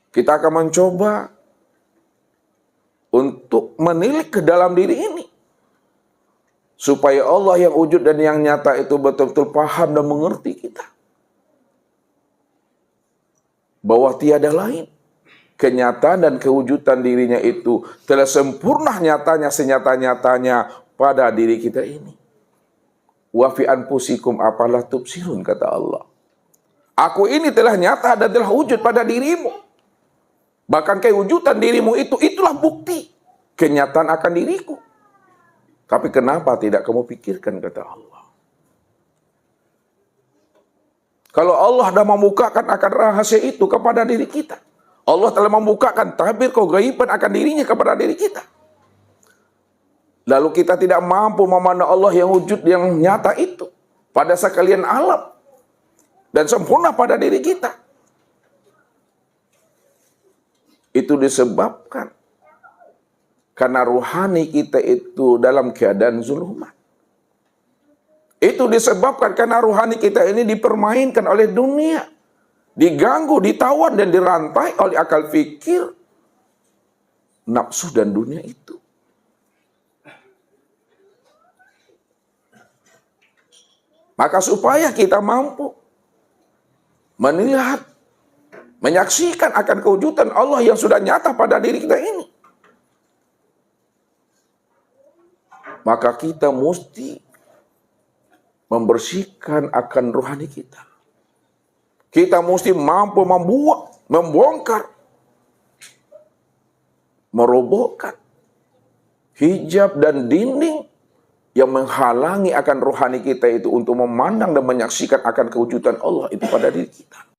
Kita akan mencoba untuk menilik ke dalam diri ini, supaya Allah yang wujud dan yang nyata itu betul-betul paham dan mengerti kita, bahwa tiada lain. Kenyataan dan kewujudan dirinya itu telah sempurna nyatanya, senyata-nyatanya pada diri kita ini. Wa fi anfusikum apalah tubsirun, kata Allah. Aku ini telah nyata dan telah wujud pada dirimu. Bahkan kewujudan dirimu itu, itulah bukti kenyataan akan diriku. Tapi kenapa tidak kamu pikirkan, kata Allah. Kalau Allah dah membukakan akan rahasia itu kepada diri kita, Allah telah membukakan tabir kegaiban akan dirinya kepada diri kita, lalu kita tidak mampu memandang Allah yang wujud yang nyata itu pada sekalian alam dan sempurna pada diri kita. Itu disebabkan karena ruhani kita itu dalam keadaan zulumat. Itu disebabkan karena ruhani kita ini dipermainkan oleh dunia, diganggu, ditawan, dan dirantai oleh akal fikir, nafsu, dan dunia itu. Maka supaya kita mampu melihat, menyaksikan akan kewujudan Allah yang sudah nyata pada diri kita ini, maka kita mesti membersihkan akan rohani kita. Kita mesti mampu membongkar, merobohkan hijab dan dinding yang menghalangi akan rohani kita itu untuk memandang dan menyaksikan akan kewujudan Allah itu pada diri kita.